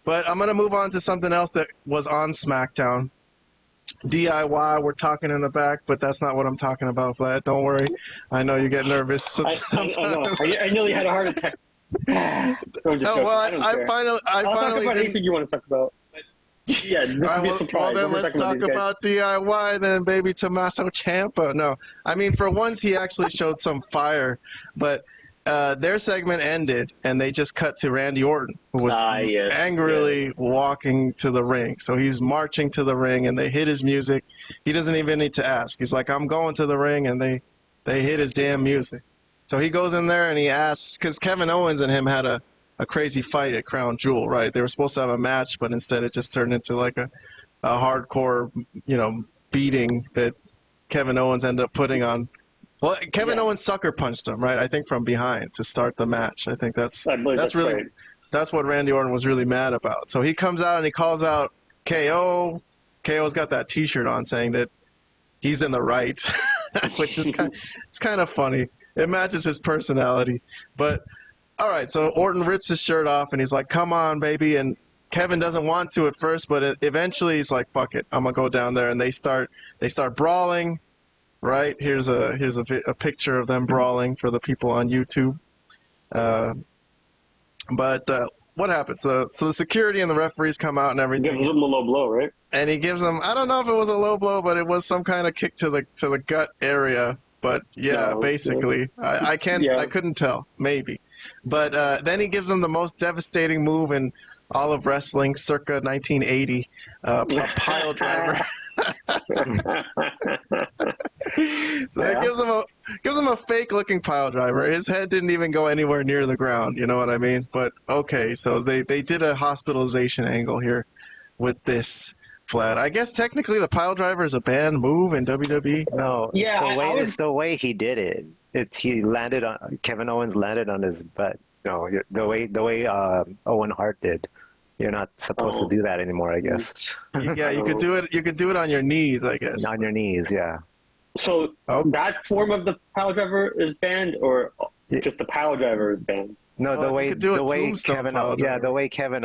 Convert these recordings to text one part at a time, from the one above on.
But I'm going to move on to something else that was on SmackDown. DIY, we're talking in the back, but that's not what I'm talking about, Vlad. Don't worry. I know you get nervous sometimes. I know. I nearly had a heart attack. I finally talk about anything you want to talk about. Yeah, this would be a surprise. Well, then let's talk about DIY then, baby. Tommaso Ciampa. No, I mean, for once, he actually showed some fire, but their segment ended, and they just cut to Randy Orton, who was angrily walking to the ring. So he's marching to the ring, and they hit his music. He doesn't even need to ask. He's like, I'm going to the ring, and they hit his damn music. So he goes in there, and he asks, because Kevin Owens and him had a crazy fight at Crown Jewel, right? They were supposed to have a match, but instead it just turned into like a hardcore, beating that Kevin Owens ended up putting on. Well, Kevin Owens sucker punched him, right? I think from behind to start the match. I think that's what Randy Orton was really mad about. So he comes out and he calls out KO. KO's got that T-shirt on saying that he's in the right, which is kind of funny. It matches his personality. But all right, so Orton rips his shirt off and he's like, "Come on, baby!" And Kevin doesn't want to at first, but eventually he's like, "Fuck it, I'm gonna go down there." And they start brawling. Right, here's a picture of them brawling for the people on YouTube. But what happens? So the security and the referees come out and everything. Gives him a low blow, right? And he gives them, I don't know if it was a low blow, but it was some kind of kick to the gut area. But basically, I couldn't tell, maybe. But then he gives them the most devastating move in all of wrestling, circa 1980, a pile driver. So it gives him a fake looking pile driver. His head didn't even go anywhere near the ground, you know what I mean? But okay, so they did a hospitalization angle here with this, Vlad. I guess technically the pile driver is a banned move in WWE. No, it's the way he did it. Kevin Owens landed on his butt. No, the way Owen Hart did. You're not supposed to do that anymore, I guess. Yeah, you could do it. You could do it on your knees, I guess. On your knees, yeah. So that form of the pile driver is banned, or just the pile driver is banned? No, the way Kevin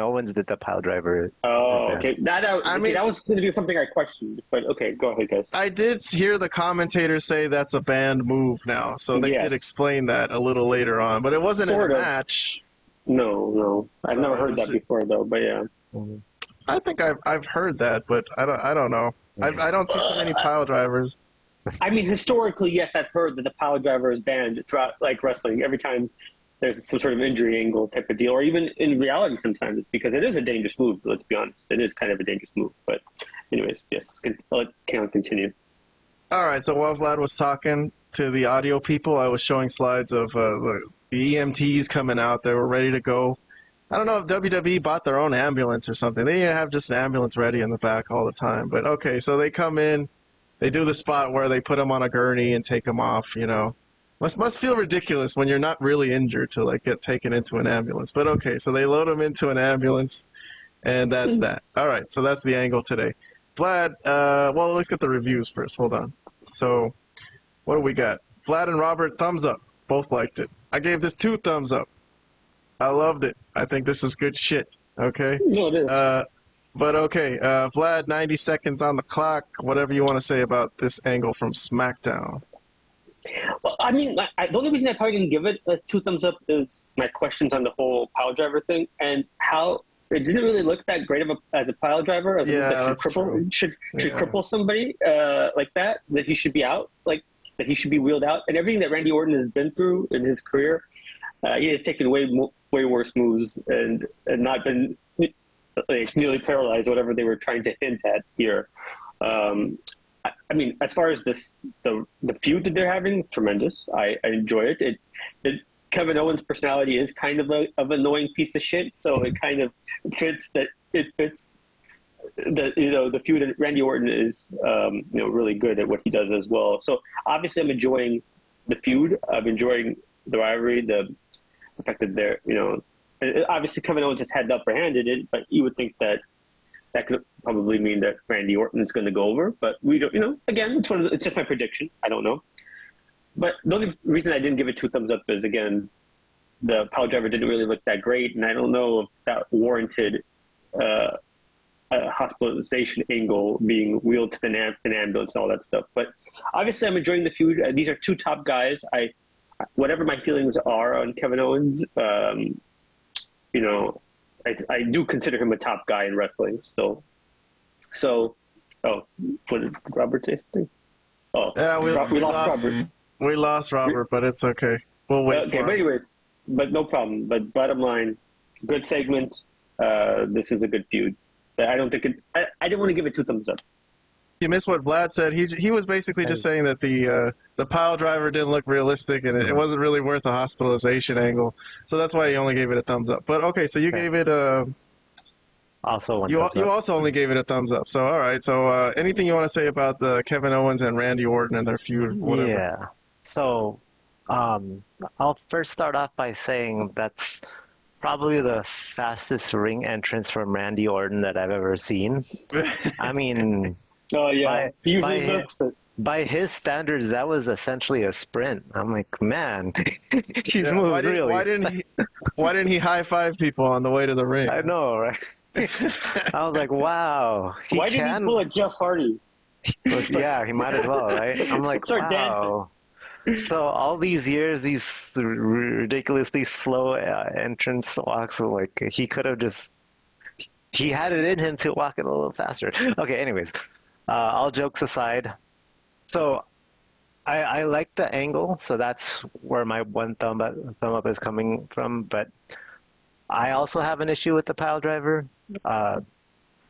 Owens did the pile driver. Oh, okay. That was going to be something I questioned, but okay, go ahead, guys. I did hear the commentators say that's a banned move now, so they did explain that a little later on, but it wasn't in a match. No, I've never heard that before, though. But yeah, I think I've heard that, but I don't know. I don't see so many pile drivers. I mean, historically, yes, I've heard that the pile driver is banned throughout, like, wrestling. Every time there's some sort of injury angle type of deal, or even in reality sometimes, because it is a dangerous move. Let's be honest, it is kind of a dangerous move. But anyways, yes, I'll let Keon continue. All right, so while Vlad was talking to the audio people, I was showing slides of the EMTs coming out. They were ready to go. I don't know if WWE bought their own ambulance or something. They didn't have just an ambulance ready in the back all the time. But okay, so they come in. They do the spot where they put them on a gurney and take them off, Must feel ridiculous when you're not really injured to, like, get taken into an ambulance. But okay, so they load them into an ambulance, and that's that. All right, so that's the angle today. Vlad, well, let's get the reviews first. Hold on. So what do we got? Vlad and Robert, thumbs up. Both liked it. I gave this 2 thumbs up. I loved it. I think this is good shit. Okay? No, it is. But okay, Vlad, 90 seconds on the clock. Whatever you want to say about this angle from SmackDown. Well, I mean, the only reason I probably didn't give it 2 thumbs up is my questions on the whole pile driver thing and how it didn't really look that great as a pile driver. As should cripple somebody like that he should be out, like that he should be wheeled out. And everything that Randy Orton has been through in his career, he has taken way worse moves and not been nearly paralyzed, whatever they were trying to hint at here. I mean, as far as the feud that they're having, tremendous. I enjoy it. Kevin Owens' personality is kind of an annoying piece of shit, so it kind of fits that. It fits that the feud. That Randy Orton is really good at what he does as well. So obviously, I'm enjoying the feud. I'm enjoying the rivalry. The fact that they're obviously Kevin Owens just had the upper hand in it, but you would think that could probably mean that Randy Orton is going to go over, but we don't. Again, it's just my prediction. I don't know. But the only reason I didn't give it 2 thumbs up is, again, the pile driver didn't really look that great, and I don't know if that warranted a hospitalization angle, being wheeled to an ambulance and all that stuff. But obviously, I'm enjoying the feud. These are two top guys. Whatever my feelings are on Kevin Owens, you know, I do consider him a top guy in wrestling still. So, what did Robert say something? Oh, yeah, we lost Robert. We lost Robert, but it's okay. We'll wait for but anyways, but no problem. But bottom line, good segment. This is a good feud. I don't think it. I didn't want to give it 2 thumbs up. You missed what Vlad said. He was basically just saying that the pile driver didn't look realistic and it wasn't really worth a hospitalization angle. So that's why he only gave it a thumbs up. But okay, so you gave it also one. You also only gave it a thumbs up. So all right. So anything you want to say about the Kevin Owens and Randy Orton and their feud? Whatever. Yeah. So I'll first start off by saying that's probably the fastest ring entrance from Randy Orton that I've ever seen. I mean. Oh yeah, by his standards, that was essentially a sprint. I'm like, man, he's moved really. Why didn't he high five people on the way to the ring? I know, right? I was like, wow. Why didn't he pull a Jeff Hardy? Yeah, he might as well, right? I'm like, start wow. Dancing. So all these years, these ridiculously slow entrance walks, like he could have just. He had it in him to walk it a little faster. Okay, anyways. All jokes aside, so I like the angle, so that's where my one thumb up is coming from. But I also have an issue with the pile driver.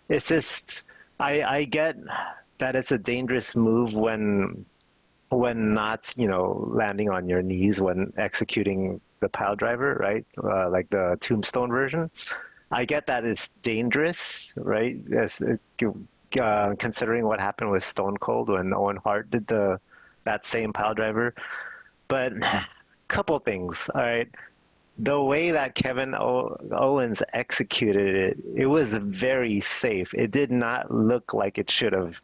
It's just I get that it's a dangerous move when not landing on your knees when executing the pile driver, right? Like the tombstone version. I get that it's dangerous, right? Considering what happened with Stone Cold when Owen Hart did that same pile driver. But couple things, all right. The way that Kevin Owens executed it was very safe. It did not look like it should have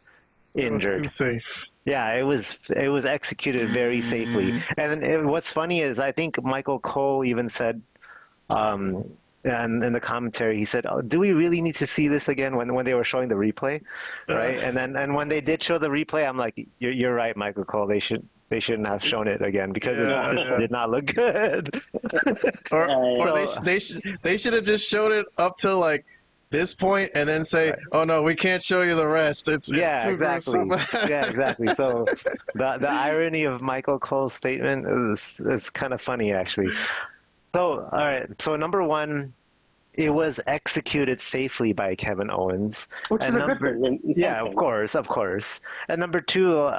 injured. It was too safe. Yeah, it was executed very safely. And what's funny is I think Michael Cole even said, and in the commentary, he said, do we really need to see this again when they were showing the replay, right? And when they did show the replay, I'm like, you're right, Michael Cole. They shouldn't have shown it again because it did not look good. They should have just showed it up to like this point and then say, right. Oh no, we can't show you the rest. It's too exactly. gruesome. Yeah, exactly. So the irony of Michael Cole's statement is kind of funny, actually. So, all right. So, number one, it was executed safely by Kevin Owens. Which is a good thing. Yeah, of course. And number two,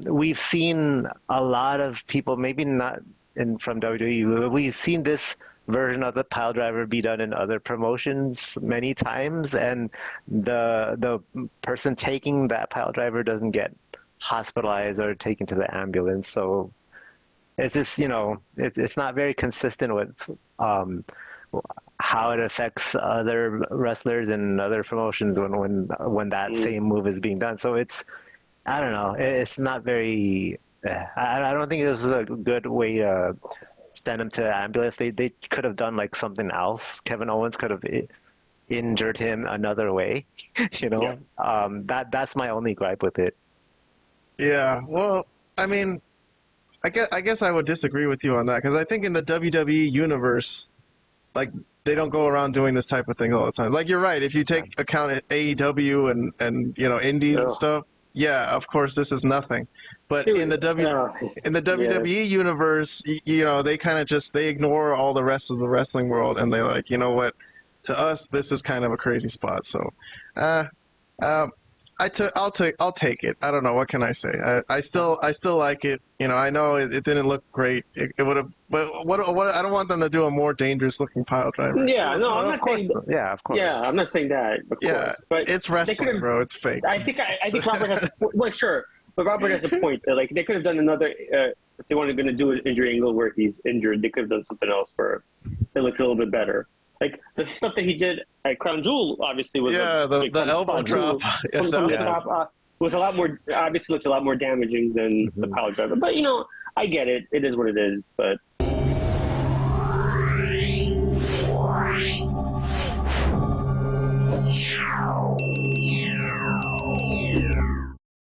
we've seen a lot of people, maybe not from WWE, but we've seen this version of the pile driver be done in other promotions many times, and the person taking that pile driver doesn't get hospitalized or taken to the ambulance. So, it's just, it's not very consistent with how it affects other wrestlers and other promotions when that same move is being done. So I don't know, it's not very. I don't think this was a good way to send him to the ambulance. They could have done like something else. Kevin Owens could have injured him another way. Yeah. That's my only gripe with it. Yeah. Well, I mean. I guess I would disagree with you on that because I think in the WWE universe, like they don't go around doing this type of thing all the time. Like you're right, if you take account at AEW and indies and stuff, yeah, of course this is nothing. But in the WWE universe, they kind of they ignore all the rest of the wrestling world and they're like, you know what, to us this is kind of a crazy spot. So, I'll take it. I don't know. What can I say? I still like it. I know it didn't look great. It would have, but what I don't want them to do a more dangerous looking pile driver. Yeah, no, I'm not saying. Yeah, of course. Yeah, I'm not saying that. Of course. But it's wrestling, bro. It's fake. I think Robert has. Well, sure, but Robert has a point. Like they could have done another. If they wanted to do an injury angle where he's injured, they could have done something else where it looked a little bit better. Like the stuff that he did at Crown Jewel, obviously was the elbow drop. From the top was a lot more. Obviously, looked a lot more damaging than the pile driver. But I get it. It is what it is. But Bye.